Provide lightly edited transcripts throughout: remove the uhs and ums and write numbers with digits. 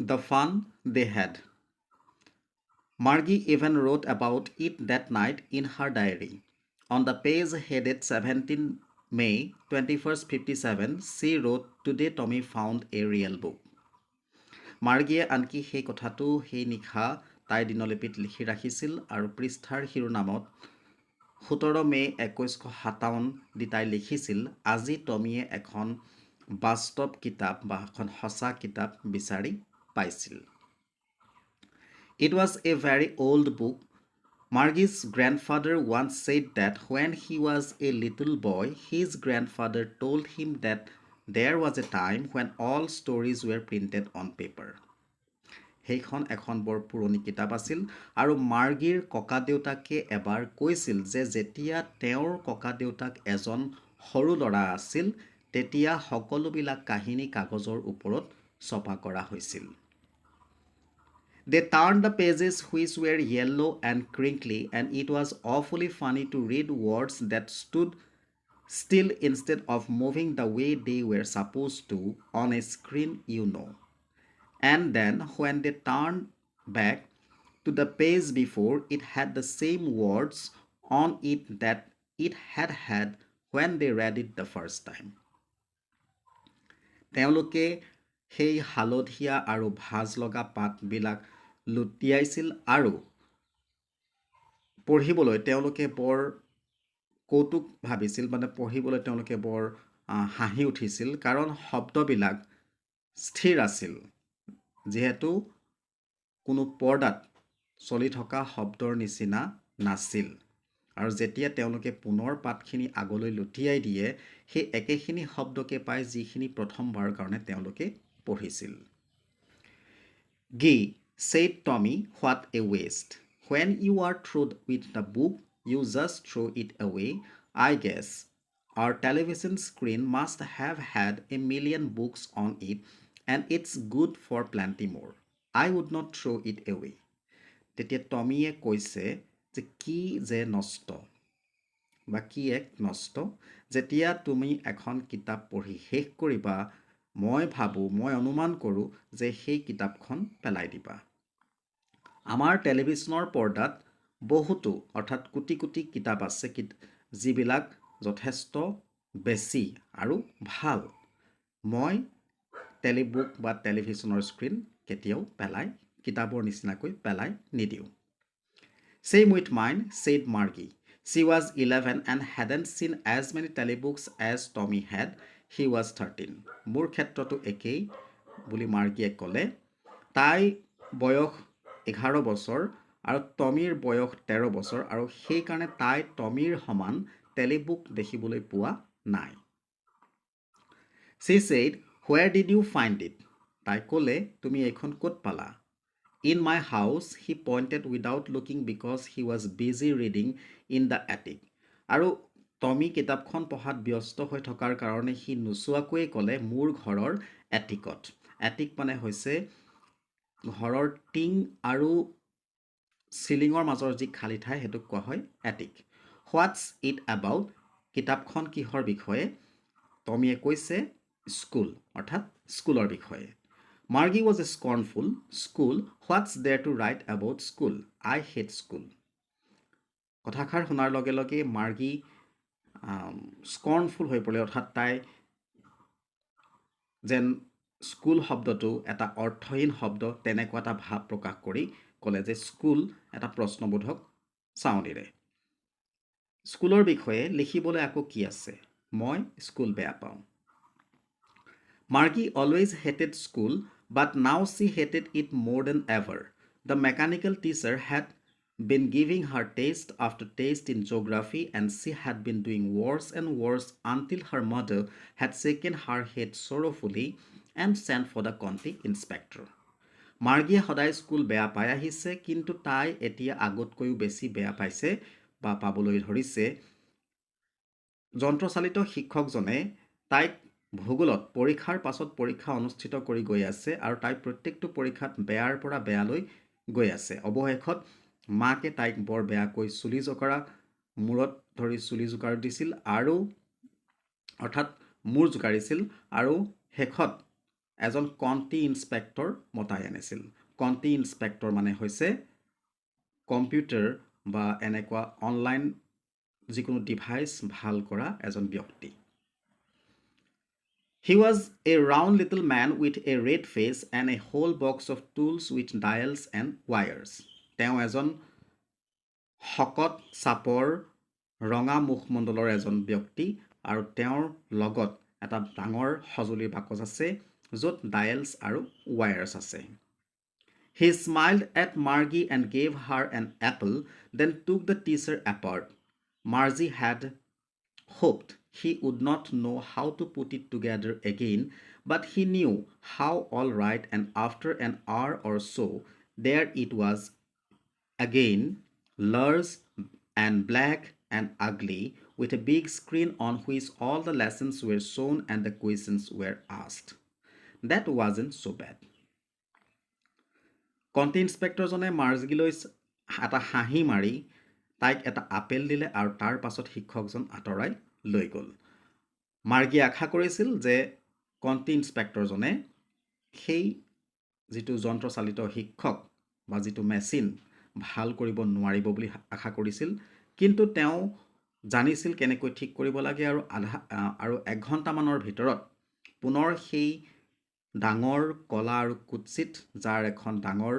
The fun they had. Margie even wrote about it that night in her diary. On the page headed 17 May 21st 57, she wrote, "Today Tommy found a real book." মাৰ্গীয়ে আনকি সেই কথাটো সেই নিশা তাইৰ দিনলিপিত লিখি ৰাখিছিল আৰু পৃষ্ঠাৰ শিৰোনামত 17 মে 1957 দি তাই লিখিছিল, আজি টমীয়ে এখন বাস্তৱ কিতাপ বা এখন সঁচা কিতাপ বিচাৰি পাইছিল। It was a very old book. Margie's grandfather once said that when he was a little boy, his grandfather told him that there was a time when all stories were printed on paper. সেইখন এখন বৰ পুৰণি কিতাপ আছিল আৰু মাৰ্গীৰ ককাদেউতাকে এবাৰ কৈছিল যে যেতিয়া তেওঁৰ ককাদেউতাক এজন সৰু ল'ৰা আছিল তেতিয়া সকলোবিলাক কাহিনী কাগজৰ ওপৰত ছপা কৰা হৈছিল। They turned the pages which were yellow and crinkly, and it was awfully funny to read words that stood still instead of moving the way they were supposed to on a screen, you know. And then, when they turned back to the page before, it had the same words on it that it had had when they read it the first time. তেওঁলোকে সেই হালধীয়া আৰু ভাজ লগা পাতবিলাক লুটিয়াইছিল আৰু পঢ়িবলৈ তেওঁলোকে বৰ কৌতুক ভাবিছিল, মানে পঢ়িবলৈ তেওঁলোকে বৰ হাঁহি উঠিছিল, কাৰণ শব্দবিলাক স্থিৰ আছিল, যিহেতু কোনো পৰ্দাত চলি থকা শব্দৰ নিচিনা নাছিল। আৰু যেতিয়া তেওঁলোকে পুনৰ পাতখিনি আগলৈ লুটিয়াই দিয়ে সেই একেখিনি শব্দকে পায় যিখিনি প্ৰথমবাৰৰ কাৰণে তেওঁলোকে পঢ়িছিল। Gee, said Tommy, what a waste. When you are through with the book, you just throw it away. I guess our television screen must have had a million books on it, and it's good for plenty more. I would not throw it away. তেতিয়া টমিয়ে কৈছে যে কি যে নষ্ট বা কি এক নষ্ট, যেতিয়া তুমি এখন কিতাপ পঢ়ি শেষ কৰিবা মই ভাবোঁ, মই অনুমান কৰোঁ যে সেই কিতাপখন পেলাই দিবা। আমাৰ টেলিভিছনৰ পৰ্দাত বহুতো অৰ্থাৎ কোটি কোটি কিতাপ আছে যিবিলাক যথেষ্ট বেছি আৰু ভাল। মই টেলিবুক বা টেলিভিছনৰ স্ক্ৰীন কেতিয়াও কিতাপৰ নিচিনাকৈ পেলাই নিদিওঁ। Same with mine, said Margie. She was 11 and hadn't seen as many telebooks as Tommy had. He was 13. মোৰ ক্ষেত্ৰতো একেই বুলি মাৰ্গীয়ে ক'লে। তাই বয়স 11 বছৰ আৰু টমীৰ বয়স 13 বছৰ আৰু সেইকাৰণে তাই টমীৰ সমান টেলিবুক দেখিবলৈ পোৱা নাই। She said, where did you find it? তাই ক'লে, তুমি এইখন ক'ত পালা? In my house, he pointed without looking because he was busy reading in the attic. আৰু টমী কিতাপখন পঢ়াত ব্যস্ত হৈ থকাৰ কাৰণে সি নোচোৱাকৈয়ে ক'লে মোৰ ঘৰৰ এটিকত। এটিক মানে হৈছে ঘৰৰ টিং আৰু চিলিঙৰ মাজৰ যি খালী ঠাই সেইটোক কোৱা হয় এটিক। Whats it about? কিতাপখন কিহৰ বিষয়ে? টমীয়ে কৈছে স্কুল, অৰ্থাৎ স্কুলৰ বিষয়ে। Margie was scornful. School? What's there to write about school? I hate school. কথাষাৰ শুনাৰ লগে লগে মাৰ্গী স্কৰ্ণফুল হৈ পৰিলে, অৰ্থাৎ তাই যেন স্কুল শব্দটো এটা অৰ্থহীন শব্দ তেনেকুৱা এটা ভাৱ প্ৰকাশ কৰি ক'লে যে স্কুল এটা প্ৰশ্নবোধক চাউনিৰে। স্কুলৰ বিষয়ে লিখিবলৈ আকৌ কি আছে? মই স্কুল বেয়া পাওঁ। Margie always hated school, but now she hated it more than ever. The mechanical teacher had been giving her test after test in geography, and she had been doing worse and worse until her mother had shaken her head sorrowfully and sent for the county inspector. মাৰ্গীয়ে সদায় school বেয়া পাই আহিছে, কিন্তু তাই এতিয়া আগতকৈও বেছি বেয়া পাইছে বা পাবলৈ ধৰিছে। যন্ত্ৰচালিত শিক্ষকজনে তাইক ভূগোলত পৰীক্ষাৰ পাছত পৰীক্ষা অনুষ্ঠিত কৰি গৈ আছে আৰু তাই প্ৰত্যেকটো পৰীক্ষাত বেয়াৰ পৰা বেয়ালৈ গৈ আছে। অৱশেষত মাকে তাইক বৰ বেয়াকৈ চুলি জোকাৰা, মূৰত ধৰি চুলি জোকাৰ দিছিল আৰু অৰ্থাৎ মূৰ জোকাৰিছিল আৰু শেষত এজন কণ্টি ইনস্পেক্টৰ মতাই আনিছিল। কণ্টি ইনস্পেক্টৰ মানে হৈছে কম্পিউটাৰ বা এনেকুৱা অনলাইন যিকোনো ডিভাইচ ভাল কৰা এজন ব্যক্তি। He was a round little man with a red face and a whole box of tools with dials and wires. তেওঁ এজন শকত চাপৰ ৰঙা মুখমণ্ডলৰ এজন ব্যক্তি আৰু তেওঁৰ লগত এটা ডাঙৰ সঁজুলিৰ বাকচ আছে য'ত ডায়েলছ আৰু ৱায়াৰ্ছ আছে। He smiled at Margie and gave her an apple, then took the teaser apart. Margie had hoped he would not know how to put it together again, but he knew how all right, and after an hour or so, there it was again, large and black and ugly, with a big screen on which all the lessons were shown and the questions were asked. That wasn't so bad. কণ্টি ইনস্পেক্টৰজনে মাৰ্জিলৈ এটা হাঁহি মাৰি তাইক এটা apple দিলে আৰু তাৰ পাছত শিক্ষকজন আঁতৰাই লৈ গ'ল। মাৰ্গীয়ে আশা কৰিছিল যে কণ্টি ইনস্পেক্টৰজনে সেই যিটো যন্ত্ৰচালিত শিক্ষক বা যিটো মেচিন ভাল কৰিব নোৱাৰিব বুলি আশা কৰিছিল, কিন্তু তেওঁ জানিছিল কেনেকৈ ঠিক কৰিব লাগে আৰু 1 ঘণ্টামানৰ ভিতৰত পুনৰ সেই ডাঙৰ কলা আৰু কুৎসিত যাৰ এখন ডাঙৰ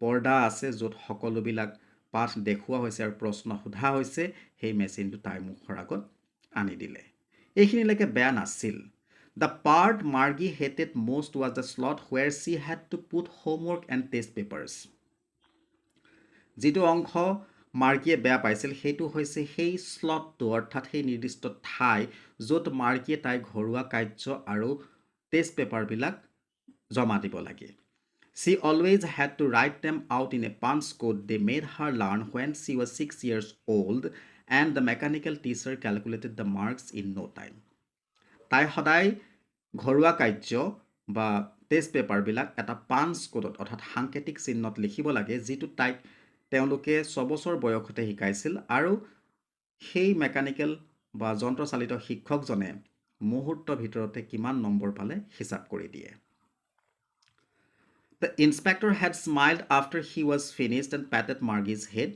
পৰ্দা আছে য'ত সকলোবিলাক পাঠ দেখুওৱা হৈছে আৰু প্ৰশ্ন সোধা হৈছে, সেই মেচিনটো তাইৰ মুখৰ আগত আনি দিলে। এইখিনিলৈকে বেয়া নাছিল। The part Margie hated most was the slot where she had to put homework and test papers. যিটো অংশ মাৰ্গীয়ে বেয়া পাইছিল সেইটো হৈছে সেই স্লটটো, অৰ্থাৎ সেই নিৰ্দিষ্ট ঠাই য'ত মাৰ্গীয়ে তাইৰ ঘৰুৱা কাৰ্য আৰু টেষ্ট পেপাৰবিলাক জমা দিব লাগে। She always had to write them out in a punch code they made her learn when she was 6 years old, and the mechanical teacher calculated the marks in no time. তাই সদায় ঘৰুৱা কাৰ্য বা test পেপাৰবিলাক এটা পাঞ্চ কোডত অৰ্থাৎ সাংকেতিক চিহ্নত লিখিব লাগে, যিটো তাইক তেওঁলোকে 6 বছৰ বয়সতে শিকাইছিল আৰু সেই মেকানিকেল বা যন্ত্ৰচালিত শিক্ষকজনে মুহূৰ্তৰ ভিতৰতে কিমান নম্বৰ পালে হিচাপ কৰি দিয়ে। The inspector had smiled after he was finished and patted Margie's head.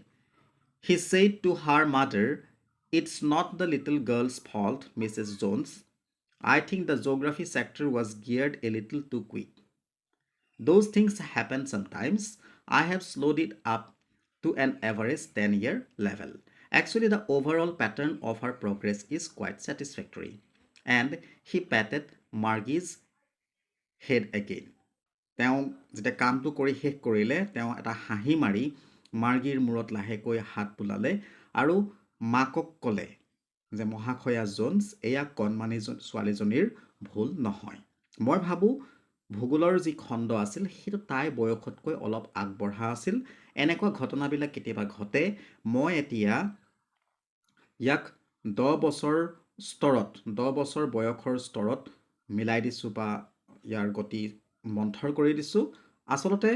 He said to her mother, "It's not the little girl's fault, Mrs. Jones. I think the geography sector was geared a little too quick. Those things happen sometimes. I have slowed it up to an average 10-year level. Actually, the overall pattern of her progress is quite satisfactory." And he patted Margie's head again. তেওঁ যেতিয়া কামটো কৰি শেষ কৰিলে, তেওঁ এটা হাঁহি মাৰি মাৰ্গীৰ মূৰত লাহেকৈ হাত বুলালে আৰু মাকক ক'লে যে মহাশয়া জোনছ, এয়া কণমানি ছোৱালীজনীৰ ভুল নহয়। মই ভাবোঁ ভূগোলৰ যি খণ্ড আছিল সেইটো তাই বয়সতকৈ অলপ আগবঢ়া আছিল। এনেকুৱা ঘটনাবিলাক কেতিয়াবা ঘটে। মই এতিয়া ইয়াক 10 বছৰ স্তৰত, 10 বছৰ বয়সৰ স্তৰত মিলাই দিছোঁ বা ইয়াৰ গতি মন্থৰ কৰি দিছোঁ। আচলতে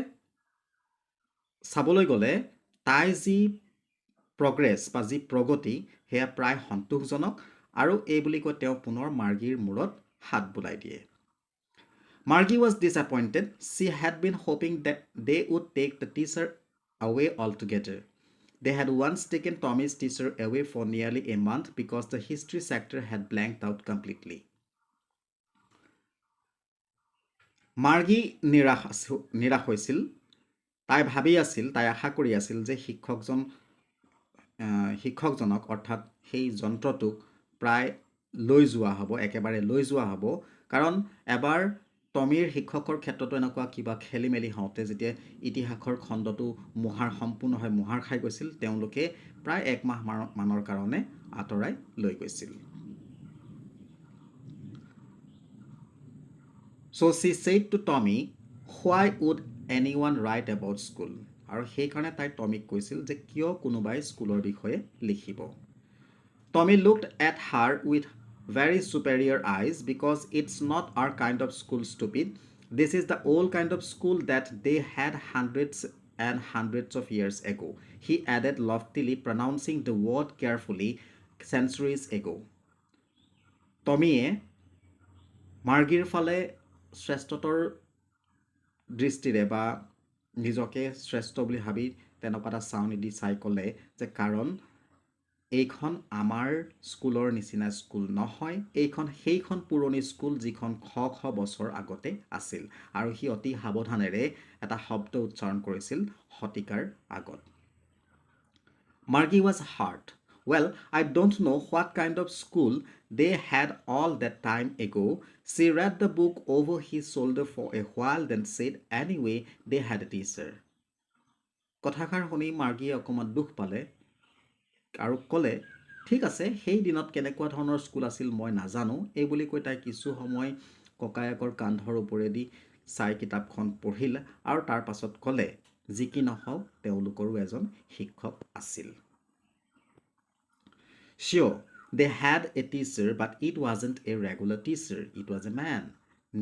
চাবলৈ গ'লে তাই যি প্ৰগ্ৰেছ বা যি প্ৰগতি সেয়া প্ৰায় সন্তোষজনক, আৰু এই বুলি কৈ তেওঁ পুনৰ মাৰ্গীৰ মূৰত হাত বুলাই দিয়ে। Margie was disappointed. She had been hoping that they would take the teacher away altogether. They had once taken Tommy's teacher away for nearly a month because the history sector had blanked out completely. মাৰ্গী নিৰাশ হৈছিল। তাই ভাবি আছিল, তাই আশা কৰি আছিল যে শিক্ষকজনক অৰ্থাৎ সেই যন্ত্ৰটোক প্ৰায় লৈ যোৱা হ'ব, একেবাৰে লৈ যোৱা হ'ব। কাৰণ এবাৰ টমীৰ শিক্ষকৰ ক্ষেত্ৰতো এনেকুৱা কিবা খেলি মেলি হওঁতে যেতিয়া ইতিহাসৰ খণ্ডটো সম্পূৰ্ণভাৱে মোহাৰ খাই গৈছিল, তেওঁলোকে প্ৰায় 1 মাহ মানৰ কাৰণে আঁতৰাই লৈ গৈছিল। So she said to Tommy, "Why would anyone write about school?" আৰু সেইকাৰণে তাই টমিক কৈছিল যে কিয় কোনোবাই স্কুলৰ বিষয়ে লিখিব। Tommy looked at her with very superior eyes, because it's not our kind of school, stupid. This is the old kind of school that they had hundreds and hundreds of years ago, he added loftily, pronouncing the word carefully, centuries ago. টমিয়ে মাৰ্গীৰ ফালে শ্ৰেষ্ঠতৰ দৃষ্টিৰে বা নিজকে শ্ৰেষ্ঠ বুলি ভাবি তেনেকুৱা এটা চাউনি দি চাই ক'লে যে কাৰণ এইখন আমাৰ স্কুলৰ নিচিনা স্কুল নহয়, এইখন সেইখন পুৰণি স্কুল যিখন শ বছৰ আগতে আছিল। আৰু সি অতি সাৱধানেৰে এটা শব্দ উচ্চাৰণ কৰিছিল শতিকাৰ আগত। Margie was hurt. Well, I don't know what kind of school they had all that time ago. She read the book over his shoulder for a while, then said, anyway, they had a teacher. কথাষাৰ শুনি মাৰ্গীয়ে অকণমান দুখ পালে আৰু ক'লে, ঠিক আছে, সেই দিনত কেনেকুৱা ধৰণৰ স্কুল আছিল মই নাজানো। এই বুলি কৈ তাই কিছু সময় ককায়েকৰ কান্ধৰ ওপৰেদি চাই কিতাপখন পঢ়িল আৰু তাৰ পাছত ক'লে, যি কি নহওক তেওঁলোকৰো এজন শিক্ষক আছিল। Sure, they had a teacher, but it wasn't a regular teacher. It was a man.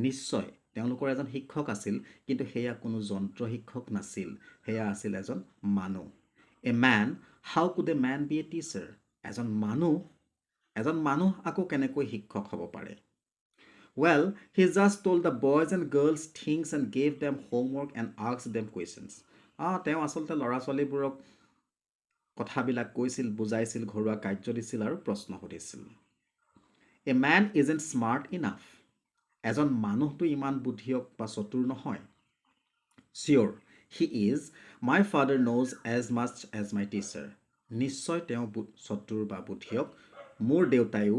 নিশ্চয় তেওঁলোকৰ এজন শিক্ষক আছিল, কিন্তু সেয়া কোনো যন্ত্ৰ শিক্ষক নাছিল, সেয়া আছিল এজন মানুহ। A man, how could a man be a teacher? এজন মানুহ আকৌ কেনেকৈ শিক্ষক হ'ব পাৰে? Well, he just told the boys and girls things and gave them homework and asked them questions. তেওঁ আচলতে ল'ৰা ছোৱালীবোৰক কথাবিলাক কৈছিল, বুজাইছিল, ঘৰুৱা কাৰ্য দিছিল আৰু প্ৰশ্ন সুধিছিল। A man isn't smart enough. এজন মানুহটো ইমান বুদ্ধিয়ক বা চতুৰ নহয়। Sure, he is. My father knows as much as my teacher. নিশ্চয় তেওঁ চতুৰ বা বুদ্ধিয়ক। মোৰ দেউতায়ো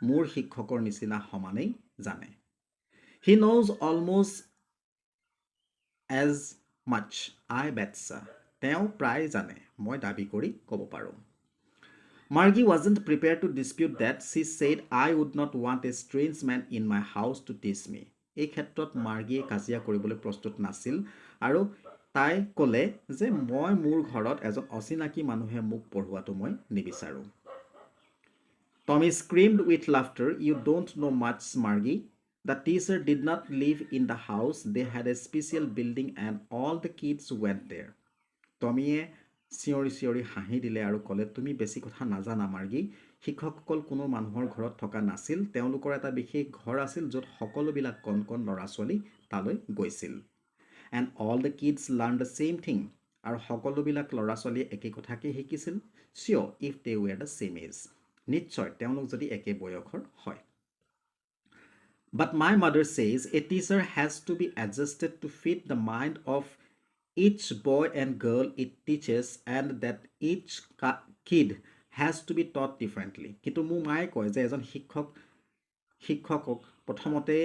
মোৰ শিক্ষকৰ নিচিনা সমানেই জানে। He knows almost as much. I betcha. তেওঁ প্ৰায় জানে, মই দাবী কৰি ক'ব পাৰোঁ। Margie wasn't prepared to dispute that. She said, I would not want a strange man in my house to teach me. এই ক্ষেত্ৰত মাৰ্গীয়ে কাজিয়া কৰিবলৈ প্ৰস্তুত নাছিল আৰু তাই ক'লে যে মই মোৰ ঘৰত এজন অচিনাকি মানুহে মোক পঢ়ুৱাটো মই নিবিচাৰোঁ। Tommy screamed with laughter. You don't know much, Margie. The teacher did not live in the house. They had a special building and all the kids went there. টমিয়ে চিঞৰি চিঞৰি হাঁহি দিলে আৰু ক'লে, তুমি বেছি কথা নাজানা মাৰ্গী। শিক্ষকসকল কোনো মানুহৰ ঘৰত থকা নাছিল, তেওঁলোকৰ এটা বিশেষ ঘৰ আছিল য'ত সকলোবিলাক কণ কণ ল'ৰা ছোৱালী তালৈ গৈছিল। And all the kids learned the same thing. আৰু সকলোবিলাক ল'ৰা ছোৱালীয়ে একে কথাকে শিকিছিল। Sure, if they were the same age. নিশ্চয় তেওঁলোক যদি একে বয়সৰ হয়। But my mother says a teacher has to be adjusted to fit the mind of each boy and girl it teaches and that each kid has to be taught differently. কিন্তু মোৰ মায়ে কয় যে এজন শিক্ষকক প্ৰথমতে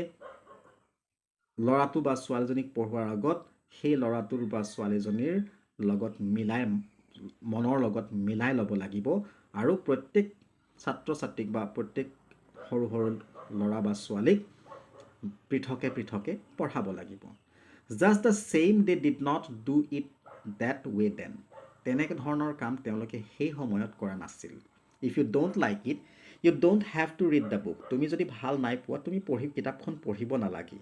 ল'ৰাটো বা ছোৱালীজনীক পঢ়োৱাৰ আগত সেই ল'ৰাটোৰ বা ছোৱালীজনীৰ লগত মনৰ লগত মিলাই ল'ব লাগিব আৰু প্ৰত্যেক ছাত্ৰ ছাত্ৰীক বা প্ৰত্যেক সৰু সৰু ল'ৰা বা ছোৱালীক পৃথকে পৃথকে পঢ়াব লাগিব। Just the same, they did not do it that way then. তেনেকে ধৰণৰ কাম তেওঁলোকে সেই সময়ত কৰা নাছিল। If you don't like it, you don't have to read the book. তুমি যদি ভাল নাই পোৱা তুমি কিতাপখন পঢ়িব নালাগে।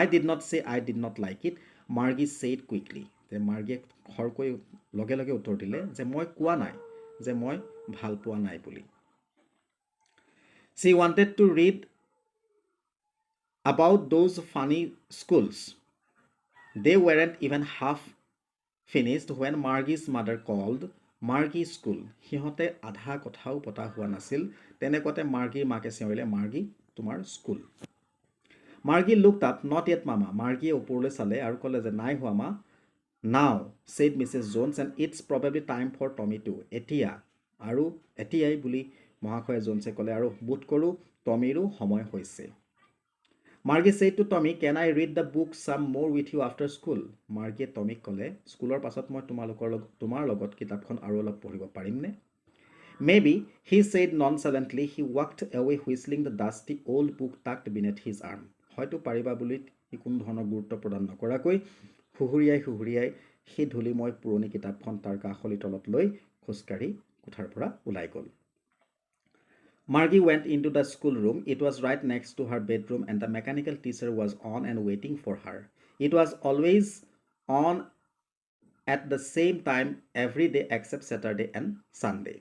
I did not say I did not like it. Margie said quickly. মাৰ্গীয়ে খৰকৈ লগে লগে উত্তৰ দিলে যে মই কোৱা নাই যে মই ভাল পোৱা নাই বুলি। She wanted to read about those funny schools. They weren't even half finished when Margie's mother called. Margie school. সিহঁতে আধা কথাও পতা হোৱা নাছিল, তেনেকুৱাতে মাৰ্গীৰ মাকে চিঞৰিলে, মাৰ্গী তোমাৰ school. Margie looked up. Not yet, Mama. মাৰ্গীয়ে ওপৰলৈ চালে আৰু ক'লে যে নাই হোৱা মা। Now, said Mrs. Jones, and it's probably time for Tommy too. এতিয়া আৰু এতিয়াই বুলি মহাশয় জোনছে ক'লে আৰু বোধ কৰোঁ টমিৰো সময় হৈছে। Margie said to Tommy, can I read the book some more with you after school? মাৰ্গীয়ে টমিক ক'লে, স্কুলৰ পাছত মই তোমাৰ লগত কিতাপখন আৰু অলপ পঢ়িব পাৰিমনে? Maybe, he said nonchalantly. He walked away whistling the dusty old book tucked beneath his arm. হয়তো পাৰিবা বুলি সি কোনো ধৰণৰ গুৰুত্ব প্ৰদান নকৰাকৈ সুহুৰিয়াই সেই ধূলিময় পুৰণি কিতাপখন তাৰ কাষলি তলত লৈ খোজকাঢ়ি কোঠাৰ পৰা ওলাই গ'ল। Margie went into the schoolroom. It was right next to her bedroom and the mechanical teacher was on and waiting for her. It was always on at the same time every day except Saturday and Sunday.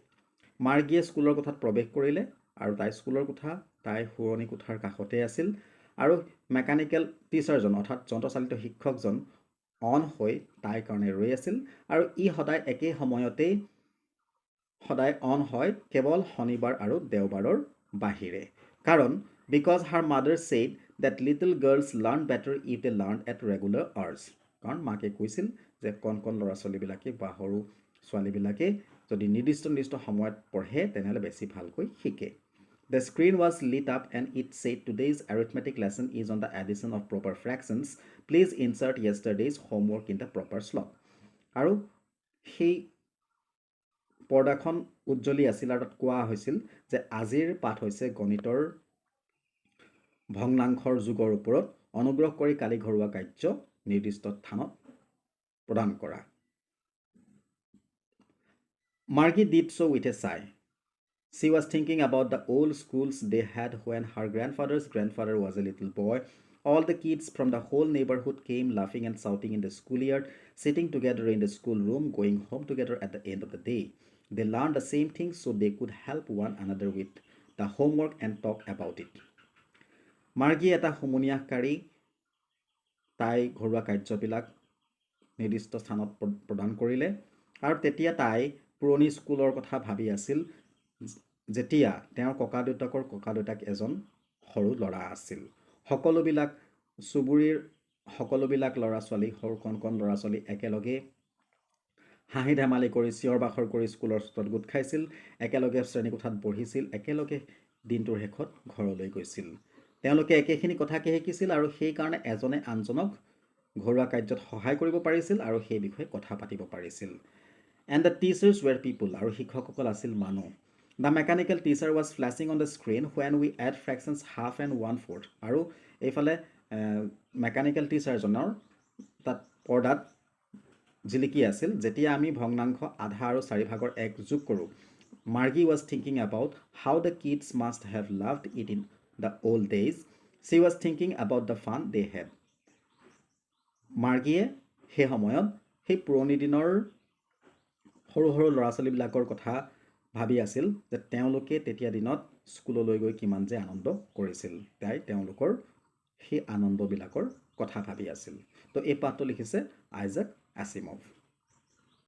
মাৰ্গীয়ে স্কুলৰ কোঠাত প্ৰৱেশ কৰিলে আৰু তাই স্কুলৰ কোঠা তাই শুৱনি কোঠাৰ কাষতে আছিল আৰু মেকানিকেল টিচাৰজন অৰ্থাৎ যন্ত্ৰচালিত শিক্ষকজন অন হৈ তাইৰ কাৰণে ৰৈ আছিল আৰু ই সদায় একে সময়তেই সদায় অন হয় কেৱল শনিবাৰ আৰু দেওবাৰৰ বাহিৰে কাৰণ because her mother said that little girls learn better if they learn at regular hours কাৰণ মাকে কৈছিল যে কণ ল'ৰা ছোৱালীবিলাকে বা সৰু ছোৱালীবিলাকে যদি নিৰ্দিষ্ট সময়ত পঢ়ে তেনেহ'লে বেছি ভালকৈ শিকে The screen was lit up and it said today's arithmetic lesson is on the addition of proper fractions. Please insert yesterday's homework in the proper slot. আৰু সেই পৰ্দাখন উজ্জ্বলি আছিল আৰু তাত কোৱা হৈছিল যে আজিৰ পাঠ হৈছে গণিতৰ ভগ্নাংশৰ যোগৰ ওপৰত অনুগ্ৰহ কৰি কালি ঘৰুৱা কাৰ্য নিৰ্দিষ্ট স্থানত প্ৰদান কৰা Margie did so with a sigh. She was thinking about the old schools they had when her grandfather's grandfather was a little boy. All the kids from the whole neighborhood came laughing and shouting in the schoolyard, sitting together in the schoolroom, going home together at the end of the day. They learned the same things so they could help one another with the homework and talk about it. Margie এটা সমূনীয়াকাৰী তাই ঘৰুৱা কাৰ্যবিলাক নিৰ্দিষ্ট স্থানত প্ৰদান কৰিলে আৰু তেতিয়া তাই পুৰণি স্কুলৰ কথা ভাবি আছিল যেতিয়া তেওঁৰ ককা দেউতাক এজন সৰু ল'ৰা আছিল সকলোবিলাক চুবুৰীৰ সকলোবিলাক ল'ৰা ছোৱালী সৰু কণ ল'ৰা ছোৱালী একেলগে হাঁহি ধেমালি কৰি চিঞৰ বাখৰ কৰি স্কুলৰ চোতালত গোট খাইছিল একেলগে শ্ৰেণীকোঠাত বহিছিল একেলগে দিনটোৰ শেষত ঘৰলৈ গৈছিল তেওঁলোকে একেখিনি কথাকে শিকিছিল আৰু সেই কাৰণে এজনে আনজনক ঘৰুৱা কাৰ্যত সহায় কৰিব পাৰিছিল আৰু সেই বিষয়ে কথা পাতিব পাৰিছিল and the teachers were people আৰু শিক্ষকসকল আছিল মানুহ The mechanical teacher was flashing on the screen when we add fractions half and 1/4 আৰু এইফালে মেকানিকেল টিচাৰজনৰ তাত পৰ্দাত জিলিকি আছিল যেতিয়া আমি ভগ্নাংশ আধা আৰু 4/1 যোগ কৰোঁ Margie was thinking about how the kids must have loved it in the old days. She was thinking about the fun they had. Margie সেই সময়ত সেই পুৰণি দিনৰ সৰু ল'ৰা ছোৱালীবিলাকৰ কথা ভাবি আছিল যে তেওঁলোকে তেতিয়া দিনত স্কুললৈ গৈ কিমান যে আনন্দ কৰিছিল তাই তেওঁলোকৰ সেই আনন্দবিলাকৰ কথা ভাবি আছিল তো এই পাঠটো লিখিছে আইজাক এছিমভ